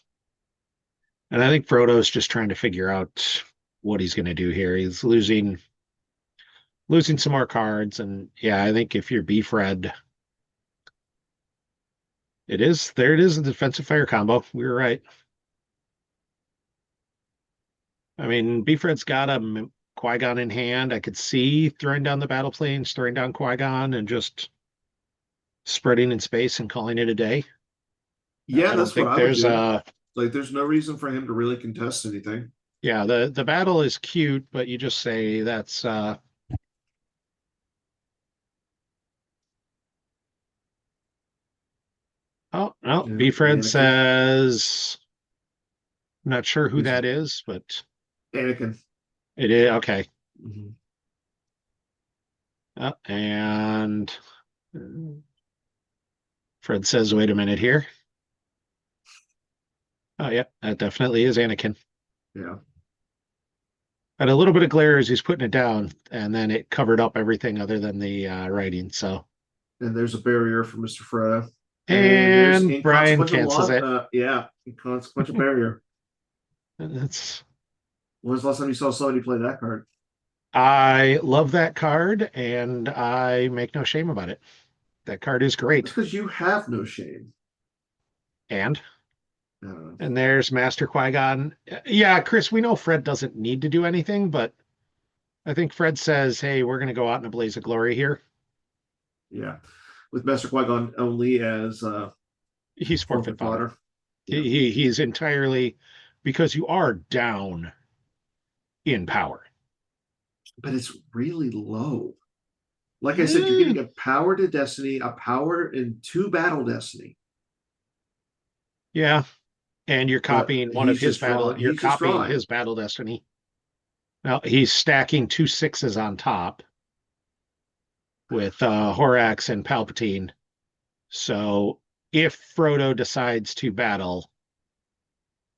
and I think Frodo's just trying to figure out what he's going to do here. He's losing some more cards, and yeah, I think if you're Beefred, it is a defensive fire combo. We were right. I mean, Beefred's got a Qui-Gon in hand. I could see throwing down the battle planes, throwing down Qui-Gon, and just spreading in space and calling it a day. Yeah, I don't that's what think I would there's do. Like, there's no reason for him to really contest anything. yeah, the battle is cute, but you just say that's Oh, no, Yeah, B Fred Anakin. says, not sure who Who's that is, but Anakin? it is okay. Mhm. And Fred says, wait a minute here. Oh, yeah, that definitely is Anakin. Yeah, Had a little bit of glare as he's putting it down, and then it covered up everything other than the writing. So, and there's a barrier for Mr. Frodo, and there's and Brian inconsequential cancels law. it. Yeah, inconsequential barrier. That's When was the last time you saw somebody play that card? I love that card, and I make no shame about it. That card is That's great. because you have no shame. And Uh, and there's Master Qui-Gon. Yeah, Chris, we know Fred doesn't need to do anything, but I think Fred says, "Hey, we're going to go out in a blaze of glory here." yeah, with Master Qui-Gon only as He's forfeit forfeit fodder. fodder. Yeah, He's entirely because you are down in power. but it's really low. Like I said, you're Eh, getting a power to destiny, a power and two battle destiny. yeah, and you're But copying one of he's his just battle. drawing. You're He's just copying drawing. his battle destiny. Now he's stacking two sixes on top with Horax and Palpatine. So if Frodo decides to battle,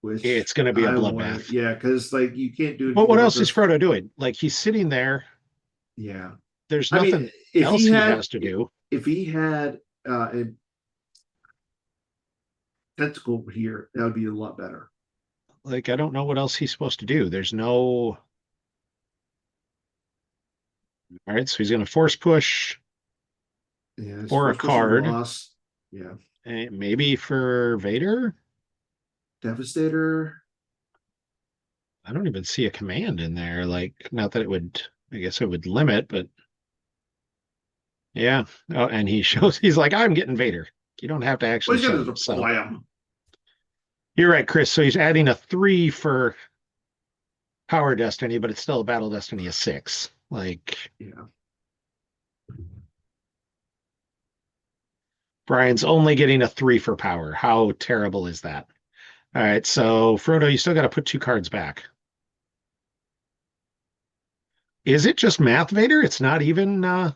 Which it's going to be a I want. bloodbath. Yeah, because like you can't do But anything what about else is those. Frodo doing? Like he's sitting there. Yeah, There's I mean, nothing if else he he had, has to do. if he had a tentacle here, that would be a lot better. Like I don't know what else he's supposed to do. There's no. All right, so he's going to force push Yeah, his for a force push on the card, boss. Yeah, maybe for Vader. Devastator. I don't even see a command in there. Like, not that it would. I guess it would limit, but yeah. Oh, and he shows he's like, I'm getting Vader. You don't have to Well, actually he's show going to him. So deploy him. you're right, Chris. So he's adding a 3 for Power Destiny, but it's still a Battle Destiny of 6. Like Yeah, Brian's only getting a 3 for power. How terrible is that? All right, so Frodo, you still got to put 2 cards back. Is it just Math Vader? It's not even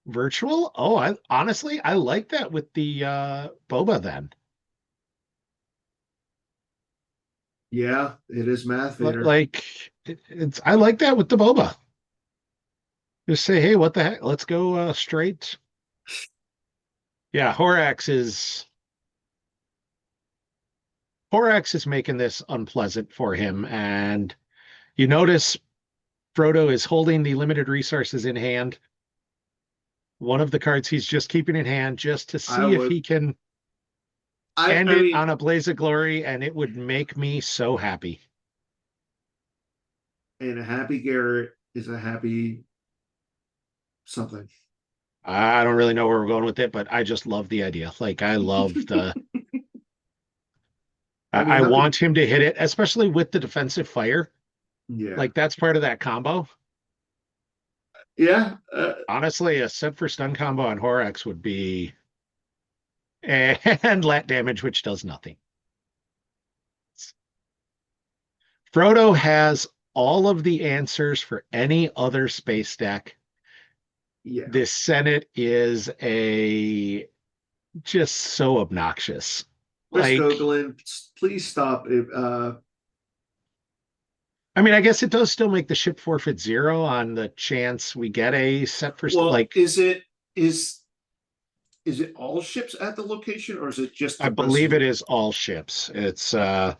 virtual? Oh, I honestly I like that with the Boba then. yeah, it is Math Vader. Like it's I like that with the Boba. Just say, hey, what the heck? Let's go straight. Yeah, Horax is making this unpleasant for him, and you notice Frodo is holding the limited resources in hand. One of the cards he's just keeping in hand just to I see if would. he can end I it mean, on a blaze of glory, and it would make me so happy. and a happy Garrett is a happy something. I don't really know where we're going with it, but I just love the idea. Like I love the I mean, I how want can him to hit it, especially with the defensive fire. yeah, Like that's part of that combo. yeah, Honestly, a set for stun combo on Horax would be and lat damage, which does nothing. Frodo has all of the answers for any other space deck. yeah. This Senate is a just so obnoxious. Chris Like, Gogolin, please stop. I mean, I guess it does still make the ship forfeit 0 on the chance we get a set for Well, like is it all ships at the location or is it just I the believe it residue? is all ships. It's let's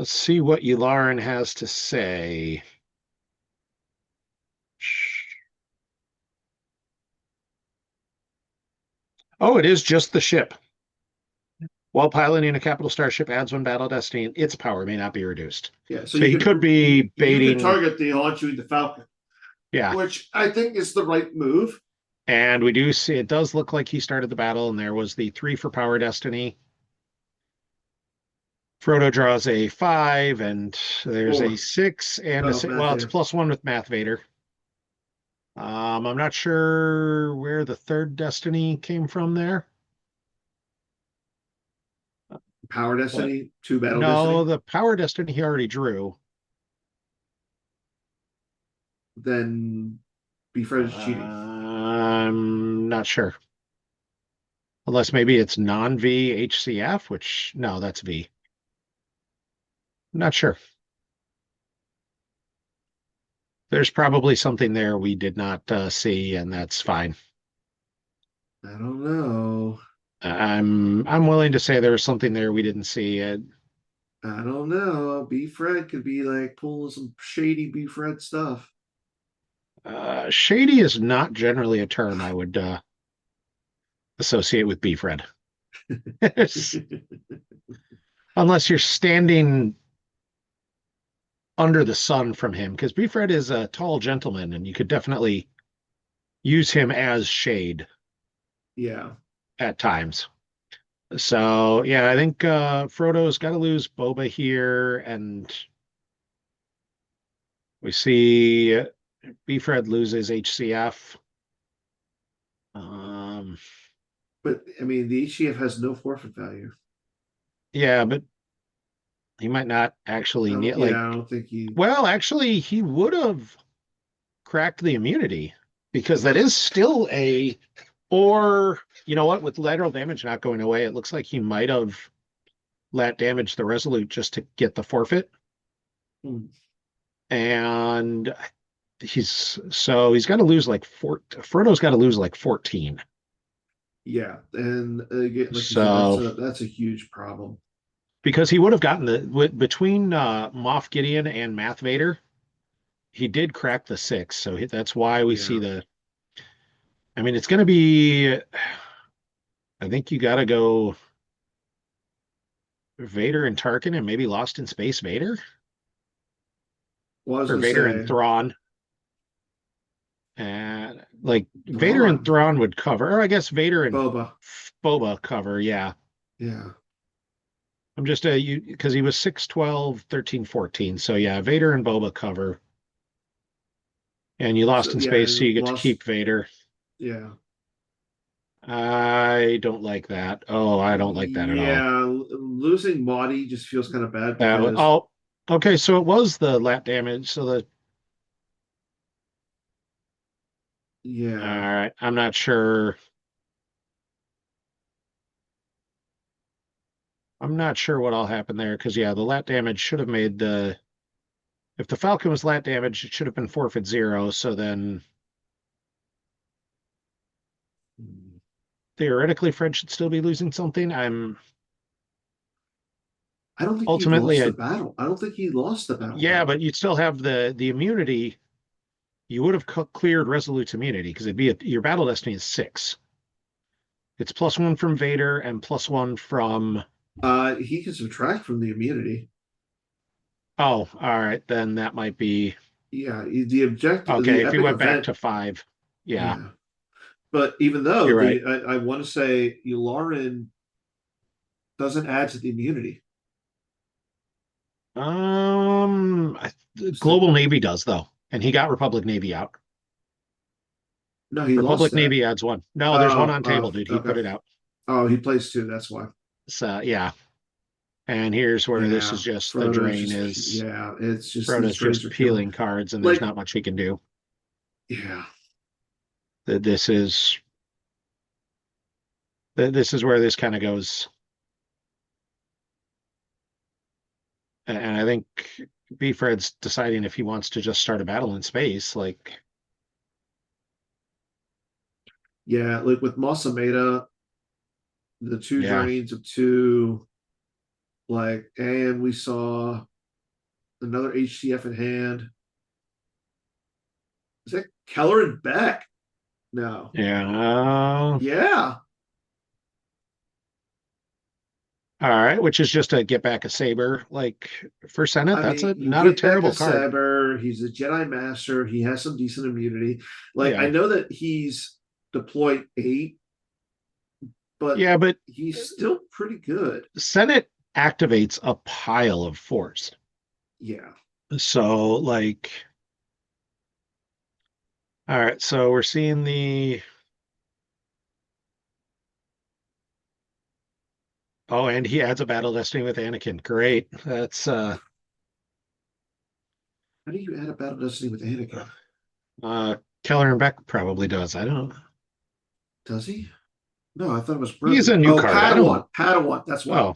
see what Yularen has to say. Oh, it is just the ship. While piloting a capital starship adds 1 battle destiny, its power may not be reduced. Yeah, so So he could be you could baiting, target the launching the Falcon, yeah. which I think is the right move. And we do see it does look like he started the battle, and there was the 3 for power destiny. Frodo draws a 5, and there's a 6 and a Oh, 6. Math Well, it's Vader. +1 with Math Vader. I'm not sure where the third destiny came from there, Power but Destiny, 2 Battle no, Destiny. the power destiny he already drew. Then Befriended cheating. I'm not sure. Unless maybe it's non-V HCF, which no, that's V. Not sure. There's probably something there we did not see, and that's fine. I don't know. I'm willing to say there was something there we didn't see. I don't know. B Fred could be like pulling some shady B Fred stuff. Shady is not generally a term I would associate with Beefred. Unless you're standing under the sun from him, because Beefred is a tall gentleman, and you could definitely use him as shade Yeah. at times. So yeah, I think Frodo's got to lose Boba here, and we see Beefred loses HCF. But I mean, the HCF has no forfeit value. Yeah, but he might not actually need like. I don't think he. Well, actually, he would have cracked the immunity because that is still a. Or you know what? With lateral damage not going away, it looks like he might have lat damaged the Resolute just to get the forfeit. Hmm. And he's got to lose like Frodo's got to lose like 14. Yeah, and again, like you said, So that's a huge problem. because he would have gotten between Moff Gideon and Math Vader, he did crack the 6. So that's why we see Yeah. the. I mean, it's going to be. I think you got to go Vader and Tarkin and maybe Lost in Space Vader Well, I was or gonna Vader and say Thrawn. And like Vader and Thrawn, Thrawn would cover, or I guess Vader and Boba. Boba cover. Yeah. Yeah. I'm just you because he was 6, 12, 13, 14. So yeah, Vader and Boba cover. And you lost So in yeah, space, so you and get to lost. keep Vader. Yeah. I don't like that. Oh, I don't like that at all. Yeah, losing Maudie just feels kind of bad because Oh, okay. So it was the lap damage. So the all yeah. right. I'm not sure. I'm not sure what all happened there because yeah, the lat damage should have made the. If the Falcon was lat damage, it should have been forfeit 0. So then theoretically, Fred should still be losing something. I'm I don't think he ultimately lost the a battle. I don't think he lost the battle yeah, though. but you'd still have the immunity. You would have cleared Resolute's immunity because it'd be your battle destiny is 6. It's +1 from Vader and +1 from. He can subtract from the immunity. Oh, all right, then that might be Yeah, the okay. If you epic went back event. to 5, yeah, Yeah, but even though you're right. I want to say Yularen doesn't add to the immunity. So, Global Navy does though, and he got Republic Navy out. no, he lost Republic that. Navy adds 1. No, there's one Oh, on table, dude. He put okay. it out. Oh, he plays 2. That's why. So yeah, and here's where this is Yeah, just the Frodo's drain just is. yeah. It's just these Frodo's trades just are killing. peeling cards, and there's Like not much he can do. yeah, This is this is where this kind of goes. And I think B Fred's deciding if he wants to just start a battle in space. Like, yeah. Like with Masameda, the 2 yeah, drains of 2. Like, and we saw another HCF in hand. Is that Keller and Beck? No. yeah. Yeah. All right, which is just a get back a saber. Like for Senate, I that's mean, a you not a get back a terrible card. Saber. He's a Jedi Master. He has some decent immunity. Like, I Yeah, know that he's deployed 8, but yeah, but he's still pretty good. Senate activates a pile of force. Yeah. So like, All right, so we're seeing the. Oh, and he adds a battle destiny with Anakin. Great. That's How do you add a battle destiny with Anakin? uh Keller and Beck probably does. I don't know. Does he? No, I thought it was He's Grogu. a new Oh, card. I don't. Padawan. That's why. Oh,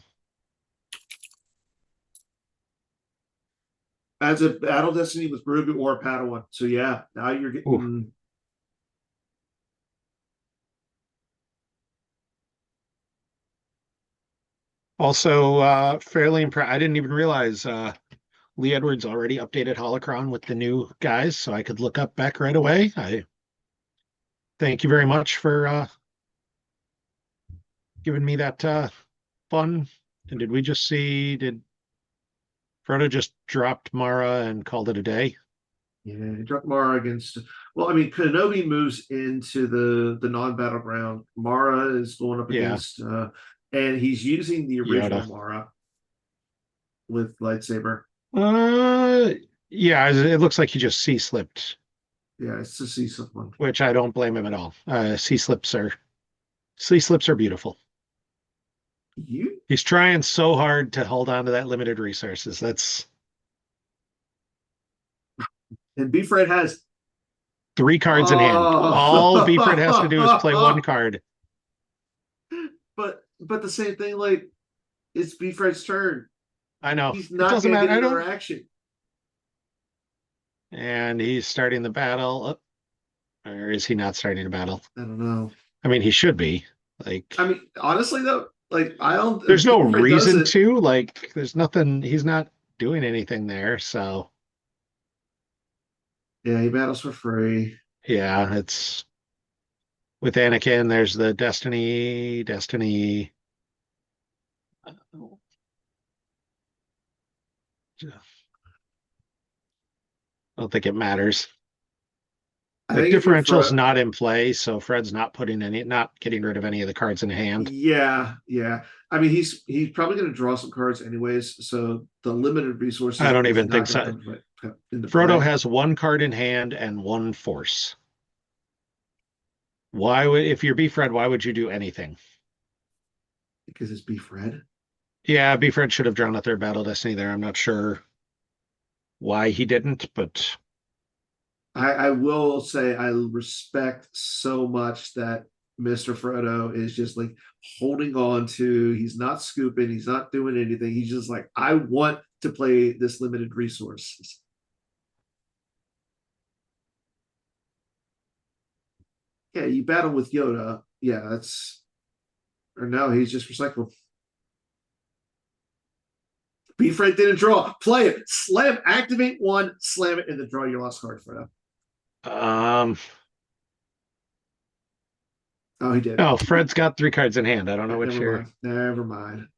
Adds a battle destiny with Grogu or Padawan. So yeah, now you're ooh. getting. Also, fairly impressed. I didn't even realize Lee Edwards already updated Holocron with the new guys, so I could look up Beck right away. I thank you very much for giving me that fun. And did we just see? Did Frodo just dropped Mara and called it a day? Yeah, he dropped Mara against. Well, I mean, Kenobi moves into the non-battleground. Mara is going up Yeah, against, and he's using the original Yoda. Mara with lightsaber. Uh, yeah, it looks like he just C-slipped, Yeah, it's to see someone. which I don't blame him at all. C-slips are beautiful. You He's trying so hard to hold on to that limited resources. That's and Beefred has. 3 cards in hand. All Beefred has to do is play 1 Oh, card. but the same thing. Like it's Beefred's turn. I know. He's It not doesn't going to matter. get I another don't. action. And he's starting the battle. Oh, or is he not starting a battle? I don't know. I mean, he should be. Like, I mean, honestly though, like I don't. there's no Beefred does reason it. to. Like, there's nothing. He's not doing anything there. So, Yeah, he battles for free. yeah, it's with Anakin. There's the Destiny. I don't think it matters. I Like think if you're differential's not in play, so Fred's not getting rid of any of the cards in hand. yeah, yeah. I mean, he's probably going to draw some cards anyways. So the limited I resources don't is even think not going to so. come into Frodo play has 1 card in hand and 1 force. Why would, if you're Beefred, why would you do anything? because it's Beefred. Yeah, Beefred should have drawn a 3rd battle destiny there. I'm not sure why he didn't, but I will say I respect so much that Mr. Frodo is just like holding on to. He's not scooping. He's not doing anything. He's just like, I want to play this limited resource. Yeah, you battle with Yoda. Yeah, that's or no, he's just recycled. Beefred didn't draw. Play it. Slam. Activate 1. Slam it, and then draw your last card for that. um Oh, he did. no, Fred's got 3 cards in hand. I don't know what Never you're. mind. Never mind.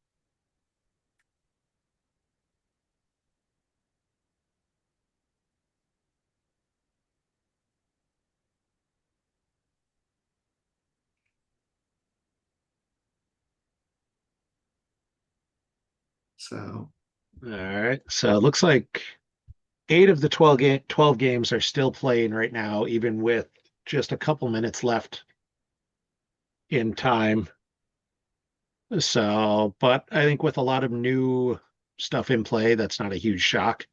So All right. So it looks like 8 of the 12 games are still playing right now, even with just a couple minutes left in time. So, but I think with a lot of new stuff in play, that's not a huge shock.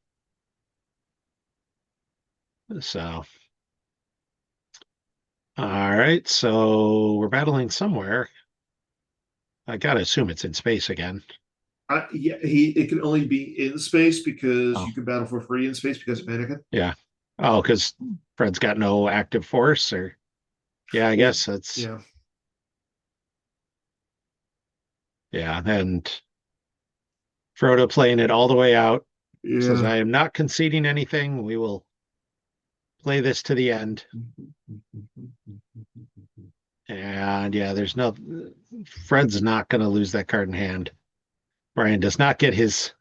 So, all right. So we're battling somewhere. I gotta assume it's in space again. yeah, it can only be in space because Oh, you can battle for free in space because of Anakin. yeah. Oh, because Fred's got no active force, or yeah, I Well, guess that's yeah, yeah. And Frodo playing it all the way out says, yeah. "I am not conceding anything. We will play this to the end." And yeah, there's no Fred's not going to lose that card in hand. Brian does not get his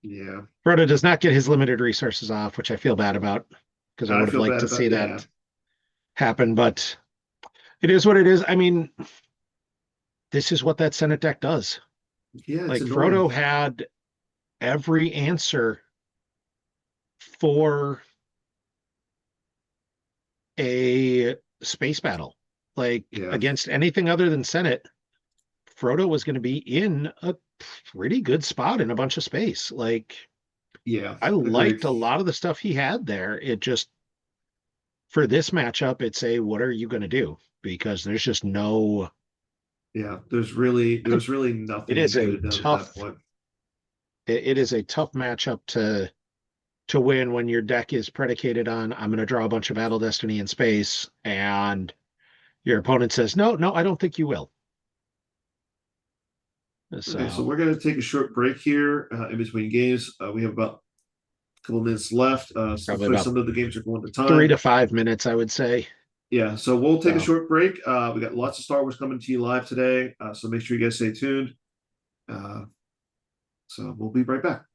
Yeah, Frodo does not get his limited resources off, which I feel bad about because I I would have feel liked bad to about. see Yeah, that happen, but it is what it is. I mean, this is what that Senate deck does. yeah. It's Like annoying. Frodo had every answer for a space battle. Like Yeah. against anything other than Senate, Frodo was going to be in a pretty good spot in a bunch of space. Like Yeah. I Agreed. liked a lot of the stuff he had there. It just for this matchup, it's a what are you going to do? Because there's just no. Yeah. There's really nothing It he is could a have done at tough. that point. It is a tough matchup to win when your deck is predicated on I'm going to draw a bunch of Battle Destiny in space, and your opponent says no, no, I don't think you will. Okay, so So we're going to take a short break here in between games. We have about a couple minutes left. probably For about some of the games are going to 3 time. to 5 minutes, I would say. Yeah, so we'll take a So. short break. We got lots of Star Wars coming to you live today, so make sure you guys stay tuned. So we'll be right back.